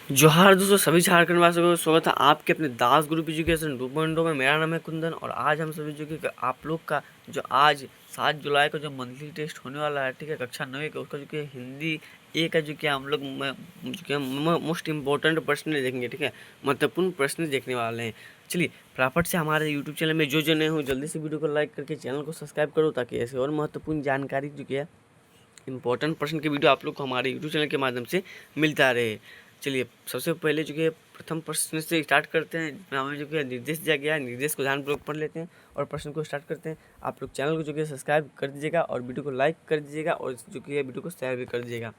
जोहार दोस्तों, सभी झारखंड वासियों को स्वागत है आपके अपने दास ग्रुप एजुकेशन 2.0 में। मेरा नाम है कुंदन और आज हम सभी जो कि आप लोग का जो आज 7 जुलाई को जो मंथली टेस्ट होने वाला है, ठीक है, कक्षा 9 का, उसका जो कि हिंदी ए का जो कि हम लोग जो कि मोस्ट इम्पोर्टेंट प्रश्न देखेंगे, ठीक है, महत्वपूर्ण प्रश्न देखने वाले हैं। चलिए फटाफट से हमारे यूट्यूब चैनल में जो नए हो जल्दी से वीडियो को लाइक करके चैनल को सब्सक्राइब करो, ताकि ऐसे और महत्वपूर्ण जानकारी जो कि है इंपॉर्टेंट प्रश्न की वीडियो आप लोग को हमारे यूट्यूब चैनल के माध्यम से मिलता रहे। चलिए सबसे पहले जो कि प्रथम प्रश्न से स्टार्ट करते हैं। हमें जो कि निर्देश दिया गया है, निर्देश को ध्यानपूर्वक पढ़ लेते हैं और प्रश्न को स्टार्ट करते हैं। आप लोग चैनल को जो कि सब्सक्राइब कर दीजिएगा और वीडियो को लाइक कर दीजिएगा और जो कि वीडियो को शेयर भी कर दीजिएगा।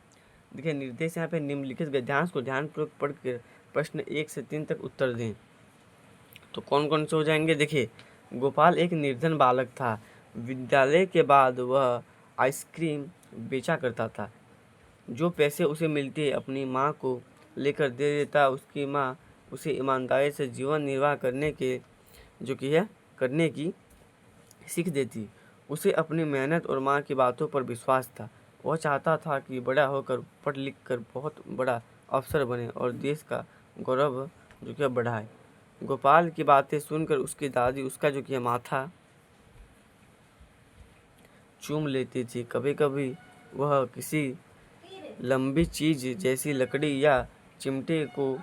देखिए निर्देश यहाँ पे निम्नलिखित गद्यांश को ध्यानपूर्वक पढ़ कर प्रश्न 1 से 3 तक उत्तर दें। तो कौन कौन से हो जाएंगे? देखिए, गोपाल एक निर्धन बालक था। विद्यालय के बाद वह आइसक्रीम बेचा करता था। जो पैसे उसे मिलते अपनी माँ को लेकर दे देता। उसकी माँ उसे ईमानदारी से जीवन निर्वाह करने की सीख देती। उसे अपनी मेहनत और माँ की बातों पर विश्वास था। वह चाहता था कि बड़ा होकर पढ़ लिख कर बहुत बड़ा अफसर बने और देश का गौरव जो कि बढ़ाए। गोपाल की बातें सुनकर उसकी दादी उसका जो कि माथा चूम लेती थी। कभी कभी वह किसी लंबी चीज जैसी लकड़ी या चिमटे को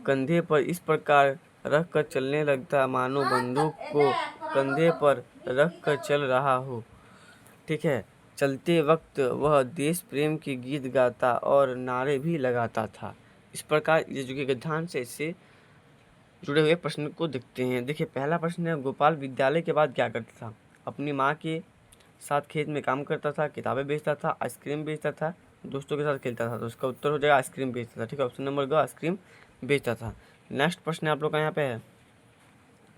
कंधे पर इस प्रकार रख कर चलने लगता मानो बंदूक को कंधे पर रख कर चल रहा हो। ठीक है, चलते वक्त वह देश प्रेम के गीत गाता और नारे भी लगाता था। इस प्रकार ये जो कि गद्यांश से इससे जुड़े हुए प्रश्न को देखते हैं। देखिए पहला प्रश्न है, गोपाल विद्यालय के बाद क्या करता था? अपनी माँ के साथ खेत में काम करता था, किताबें बेचता था, आइसक्रीम बेचता था, दोस्तों के साथ खेलता था। तो उसका उत्तर हो जाएगा आइसक्रीम बेचता था। ठीक है, ऑप्शन नंबर ग आइसक्रीम बेचता था। नेक्स्ट प्रश्न आप लोग का यहाँ पे है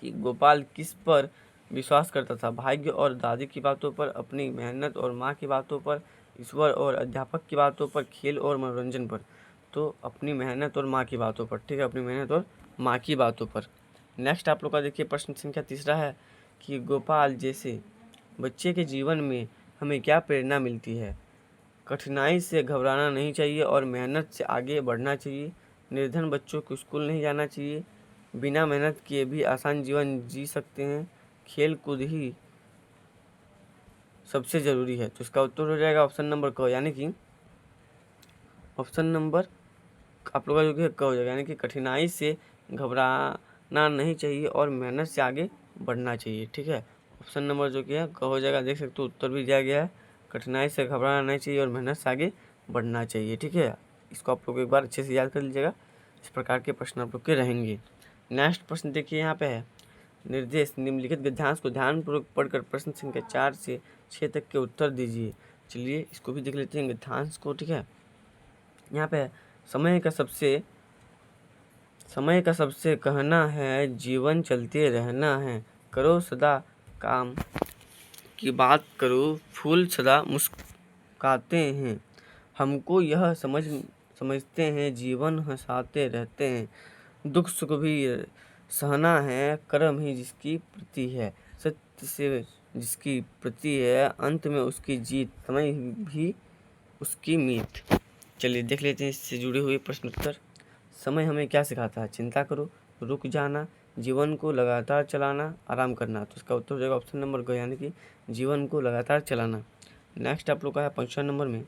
कि गोपाल किस पर विश्वास करता था? भाग्य और दादी की बातों पर, अपनी मेहनत और माँ की बातों पर, ईश्वर और अध्यापक की बातों पर, खेल और मनोरंजन पर। तो अपनी मेहनत और माँ की बातों पर। ठीक है, अपनी मेहनत और माँ की बातों पर। नेक्स्ट आप लोग का देखिए प्रश्न संख्या तीसरा है कि गोपाल जैसे बच्चे के जीवन में हमें क्या प्रेरणा मिलती है? कठिनाई से घबराना नहीं चाहिए और मेहनत से आगे बढ़ना चाहिए। निर्धन बच्चों को स्कूल नहीं जाना चाहिए। बिना मेहनत किए भी आसान जीवन जी सकते हैं। खेल कूद ही सबसे ज़रूरी है। तो इसका उत्तर हो जाएगा ऑप्शन नंबर क, यानी कि ऑप्शन नंबर आप लोग का जो कि क हो जाएगा, यानी कि कठिनाई से घबराना नहीं चाहिए और मेहनत से आगे बढ़ना चाहिए। ठीक है, ऑप्शन नंबर जो कि है क हो जाएगा। देख सकते हो उत्तर भी दिया गया है, कठिनाई से घबराना नहीं चाहिए और मेहनत से आगे बढ़ना चाहिए। ठीक है, इसको आप लोग एक बार अच्छे से याद कर लीजिएगा। इस प्रकार के प्रश्न आप लोग के रहेंगे। नेक्स्ट प्रश्न देखिए यहाँ पे है, निर्देश निम्नलिखित गद्यांश को ध्यानपूर्वक पढ़कर प्रश्न संख्या 4 से 6 तक के उत्तर दीजिए। चलिए इसको भी देख लेते हैं गद्यांश को। ठीक है, यहाँ पे है, समय का सबसे कहना है जीवन चलते रहना है। करो सदा काम की बात करो, फूल सदा मुस्कुराते हैं। हमको यह समझते हैं जीवन हंसाते रहते हैं। दुख सुख भी सहना है, कर्म ही जिसकी प्रति है। सत्य से जिसकी प्रति है, अंत में उसकी जीत, समय भी उसकी मीत। चलिए देख लेते हैं इससे जुड़े हुए प्रश्न उत्तर। समय हमें क्या सिखाता है? चिंता करो, रुक जाना, जीवन को लगातार चलाना, आराम करना। तो इसका उत्तर हो जाएगा ऑप्शन नंबर ग, यानी कि जीवन को लगातार चलाना। नेक्स्ट आप लोग का है 5वां नंबर में,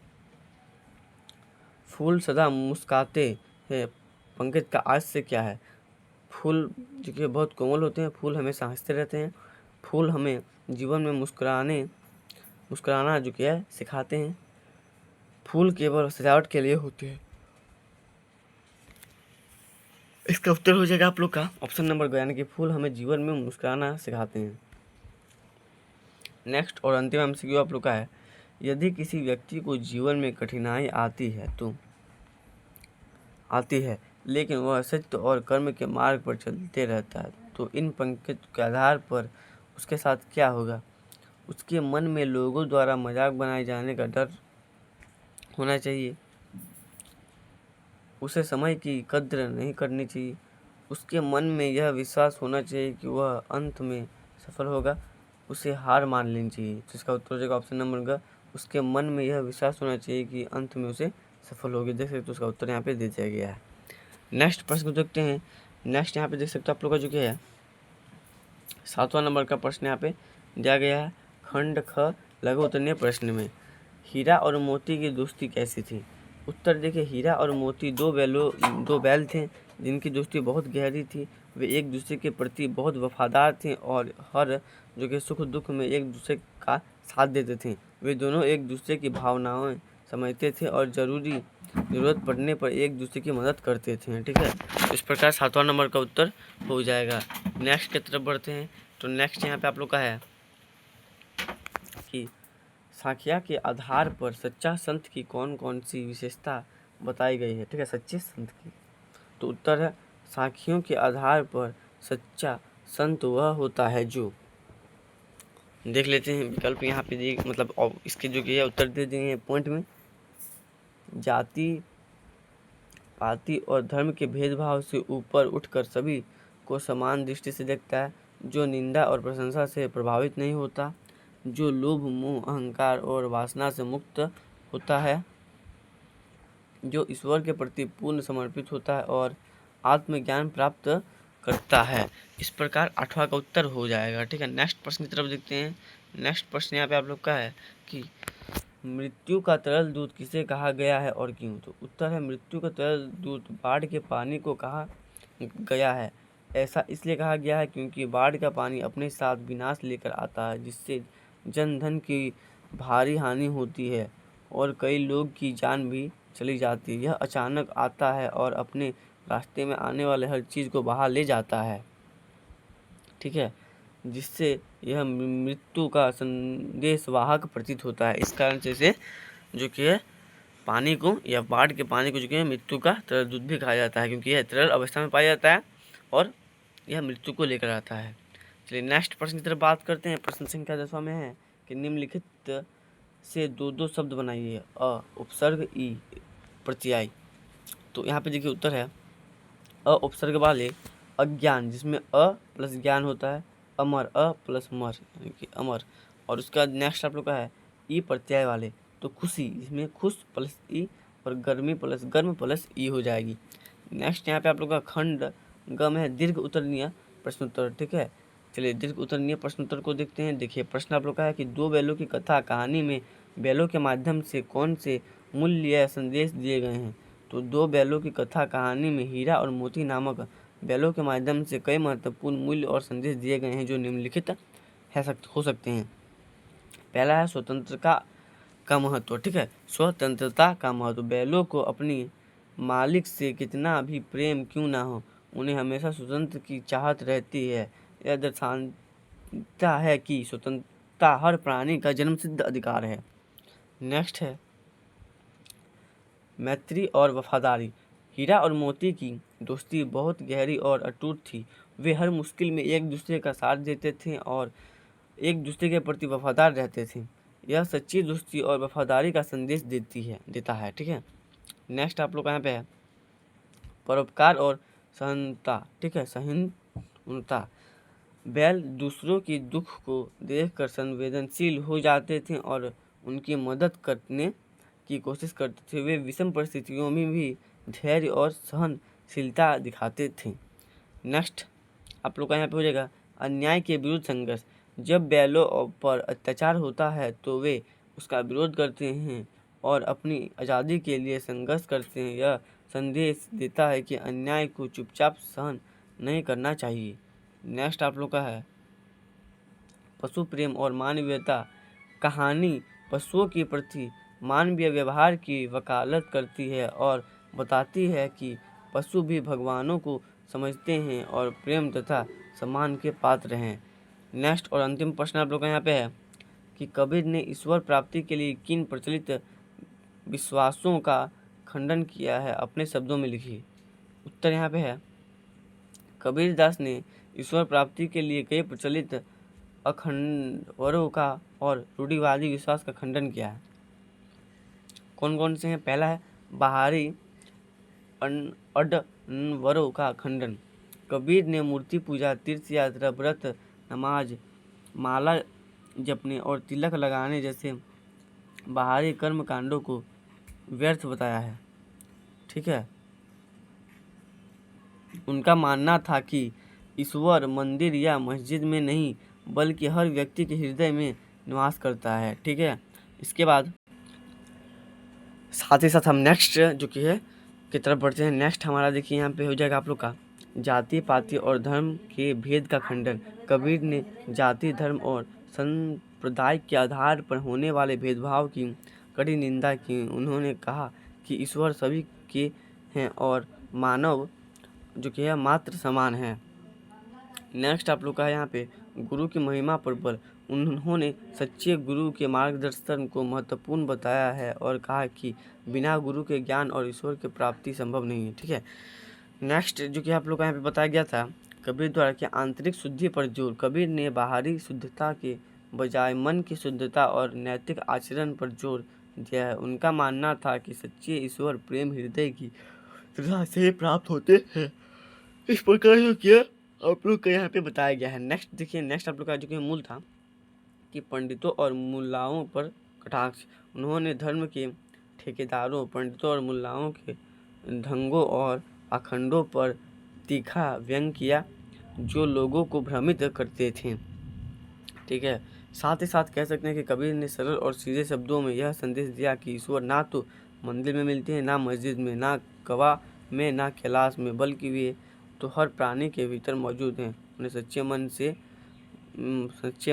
फूल सदा मुस्कुराते हैं। पंकज का आज से क्या है? फूल जो कि बहुत कोमल होते हैं, फूल हमेशा हंसते रहते हैं। फूल हमें जीवन में मुस्कुराना जो कि है सिखाते हैं। फूल केवल सजावट के लिए होते हैं। इसका उत्तर हो जाएगा आप लोग का ऑप्शन नंबर ग, यानी कि फूल हमें जीवन में मुस्कुराना सिखाते हैं। नेक्स्ट और अंतिम एमसीक्यू आप लोग का है, यदि किसी व्यक्ति को जीवन में कठिनाई आती है लेकिन वह सत्य और कर्म के मार्ग पर चलते रहता है, तो इन पंक्तियों के आधार पर उसके साथ क्या होगा? उसके मन में लोगों द्वारा मजाक बनाए जाने का डर होना चाहिए। उसे समय की कद्र नहीं करनी चाहिए। उसके मन में यह विश्वास होना चाहिए कि वह अंत में सफल होगा। उसे हार मान लेनी चाहिए। तो इसका उत्तर हो जाएगा ऑप्शन नंबर ग, उसके मन में यह विश्वास होना चाहिए कि अंत में उसे सफल होगी। देख सकते हो उसका उत्तर यहाँ पे दे दिया गया है। नेक्स्ट प्रश्न को देखते हैं। नेक्स्ट यहाँ पे देख सकते हो आप लोग का जो क्या है 7वां नंबर का प्रश्न यहाँ पे दिया गया है। खंड ख लघु उत्तरीय प्रश्न में हीरा और मोती की दोस्ती कैसी थी। उत्तर देखिए, हीरा और मोती दो बैल थे जिनकी दोस्ती बहुत गहरी थी। वे एक दूसरे के प्रति बहुत वफादार थे और हर जो कि सुख दुख में एक दूसरे का साथ देते थे। वे दोनों एक दूसरे की भावनाएं समझते थे और ज़रूरत पड़ने पर एक दूसरे की मदद करते थे। ठीक है, इस प्रकार 7वां नंबर का उत्तर हो जाएगा। नेक्स्ट की तरफ बढ़ते हैं। तो नेक्स्ट यहाँ पे आप लोग का है कि सांख्या के आधार पर सच्चा संत की कौन कौन सी विशेषता बताई गई है। ठीक है, सच्चे संत की। तो उत्तर है साखियों के आधार पर सच्चा संत वह होता है जो, देख लेते हैं विकल्प यहाँ पे दिए, मतलब इसके जो कि उत्तर दे दिए हैं पॉइंट में। जाति पाति और धर्म के भेदभाव से ऊपर उठकर सभी को समान दृष्टि से देखता है, जो निंदा और प्रशंसा से प्रभावित नहीं होता, जो लोभ मोह अहंकार और वासना से मुक्त होता है, जो ईश्वर के प्रति पूर्ण समर्पित होता है और आत्मज्ञान प्राप्त करता है। इस प्रकार 8वां का उत्तर हो जाएगा। ठीक है, नेक्स्ट प्रश्न की तरफ देखते हैं। नेक्स्ट प्रश्न यहाँ पे आप लोग का है कि मृत्यु का तरल दूध किसे कहा गया है और क्यों। तो उत्तर है मृत्यु का तरल दूध बाढ़ के पानी को कहा गया है। ऐसा इसलिए कहा गया है क्योंकि बाढ़ का पानी अपने साथ विनाश लेकर आता है, जिससे जन धन की भारी हानि होती है और कई लोग की जान भी चली जाती है। यह अचानक आता है और अपने रास्ते में आने वाले हर चीज़ को बहा ले जाता है। ठीक है, जिससे यह मृत्यु का संदेशवाहक प्रतीत होता है। इस कारण से इसे जो कि है पानी को या बाढ़ के पानी को जो कि है मृत्यु का तरल दूध भी कहा जाता है, क्योंकि यह तरल अवस्था में पाया जाता है और यह मृत्यु को लेकर आता है। चलिए नेक्स्ट प्रश्न की तरफ बात करते हैं। प्रश्न संख्या 10वां में है कि निम्नलिखित से दो शब्द बनाइए। अ उपसर्ग ई प्रत्यय। तो यहाँ पे देखिए उत्तर है अ उपसर्ग वाले अज्ञान, जिसमें अ प्लस ज्ञान होता है, अमर अ प्लस मर यानी कि अमर। और उसका नेक्स्ट आप लोग का है ई प्रत्यय वाले, तो खुशी, जिसमें खुश प्लस ई और गर्मी प्लस गर्म प्लस ई हो जाएगी। नेक्स्ट यहाँ पे आप लोग का खंड ग में है दीर्घ उत्तरीय प्रश्नोत्तर। ठीक है, चलिए दीर्घ उत्तरीय प्रश्नोत्तर को देखते हैं। देखिए प्रश्न आप लोग का है कि दो बैलों की कथा कहानी में बैलों के माध्यम से कौन से मूल्य या संदेश दिए गए हैं। तो दो बैलों की कथा कहानी में हीरा और मोती नामक बैलों के माध्यम से कई महत्वपूर्ण मूल्य और संदेश दिए गए हैं, जो निम्नलिखित हो सकते हैं। पहला है स्वतंत्रता का महत्व। ठीक है, स्वतंत्रता का महत्व। बैलों को अपनी मालिक से कितना भी प्रेम क्यों ना हो, उन्हें हमेशा स्वतंत्र की चाहत रहती है। यह दर्शाता है कि स्वतंत्रता हर प्राणी का जन्मसिद्ध अधिकार है। नेक्स्ट है मैत्री और वफादारी। हीरा और मोती की दोस्ती बहुत गहरी और अटूट थी। वे हर मुश्किल में एक दूसरे का साथ देते थे और एक दूसरे के प्रति वफादार रहते थे। यह सच्ची दोस्ती और वफादारी का संदेश देता है। ठीक है, नेक्स्ट आप लोग यहाँ पे है परोपकार और सहनता। ठीक है, सहिष्णुता। बैल दूसरों की दुख को देखकर संवेदनशील हो जाते थे और उनकी मदद करने की कोशिश करते थे। वे विषम परिस्थितियों में भी धैर्य और सहनशीलता दिखाते थे। नेक्स्ट आप लोग का यहाँ पे हो जाएगा अन्याय के विरुद्ध संघर्ष। जब बैलों पर अत्याचार होता है तो वे उसका विरोध करते हैं और अपनी आज़ादी के लिए संघर्ष करते हैं। यह संदेश देता है कि अन्याय को चुपचाप सहन नहीं करना चाहिए। नेक्स्ट आप लोग का है पशु प्रेम और मानवीयता। कहानी पशुओं के प्रति मानवीय व्यवहार की वकालत करती है और बताती है कि पशु भी भगवानों को समझते हैं और प्रेम तथा सम्मान के पात्र हैं। नेक्स्ट और अंतिम प्रश्न आप लोग का यहाँ पे है कि कबीर ने ईश्वर प्राप्ति के लिए किन प्रचलित विश्वासों का खंडन किया है, अपने शब्दों में लिखिए। उत्तर यहाँ पे है कबीर दास ने ईश्वर प्राप्ति के लिए कई प्रचलित अखंडवरों का और रूढ़िवादी विश्वास का खंडन किया है। कौन कौन से हैं। पहला है बाहरी अडनवरों का खंडन। कबीर ने मूर्ति पूजा, तीर्थ यात्रा, व्रत, नमाज, माला जपने और तिलक लगाने जैसे बाहरी कर्म कांडों को व्यर्थ बताया है। ठीक है, उनका मानना था कि ईश्वर मंदिर या मस्जिद में नहीं बल्कि हर व्यक्ति के हृदय में निवास करता है। ठीक है, इसके बाद साथ ही साथ हम नेक्स्ट जो कि है की तरफ बढ़ते हैं। नेक्स्ट हमारा देखिए यहाँ पे हो जाएगा आप लोग का जाति पाति और धर्म के भेद का खंडन। कबीर ने जाति धर्म और संप्रदाय के आधार पर होने वाले भेदभाव की कड़ी निंदा की। उन्होंने कहा कि ईश्वर सभी के हैं और मानव जो कि है मात्र समान है। नेक्स्ट आप लोग का है यहाँ पे गुरु की महिमा पर बल। उन्होंने सच्चे गुरु के मार्गदर्शन को महत्वपूर्ण बताया है और कहा कि बिना गुरु के ज्ञान और ईश्वर की प्राप्ति संभव नहीं है। ठीक है, नेक्स्ट जो कि आप लोग का यहाँ पे बताया गया था कबीर द्वारा कि आंतरिक शुद्धि पर जोर। कबीर ने बाहरी शुद्धता के बजाय मन की शुद्धता और नैतिक आचरण पर जोर दिया है। उनका मानना था कि सच्चे ईश्वर प्रेम हृदय की श्रद्धा से प्राप्त होते हैं। इस प्रकार जो किया आप लोग का यहाँ पे बताया गया है। नेक्स्ट देखिए, नेक्स्ट आप लोग का जो कि मूल था कि पंडितों और मुल्लाओं पर कटाक्ष। उन्होंने धर्म के ठेकेदारों, पंडितों और मुल्लाओं के ढंगों और अखंडों पर तीखा व्यंग किया जो लोगों को भ्रमित करते थे। ठीक है, साथ ही साथ कह सकते हैं कि कबीर ने सरल और सीधे शब्दों में यह संदेश दिया कि ईश्वर ना तो मंदिर में मिलते हैं, ना मस्जिद में, ना कवा में, ना कैलाश में, बल्कि वे तो हर प्राणी के भीतर मौजूद हैं। उन्हें सच्चे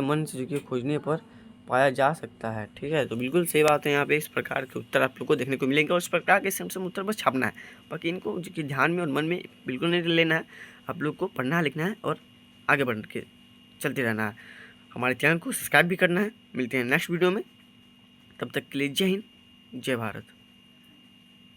मन से जो कि खोजने पर पाया जा सकता है। ठीक है, तो बिल्कुल सही बात है। यहाँ पे इस प्रकार के उत्तर आप लोग को देखने को मिलेंगे और इस प्रकार के सम उत्तर बस छापना है, बाकी इनको जो कि ध्यान में और मन में बिल्कुल नहीं लेना है। आप लोग को पढ़ना लिखना है और आगे बढ़ के चलते रहना है। हमारे चैनल को सब्सक्राइब भी करना है। मिलते हैं नेक्स्ट वीडियो में, तब तक के लिए जय हिंद, जय भारत।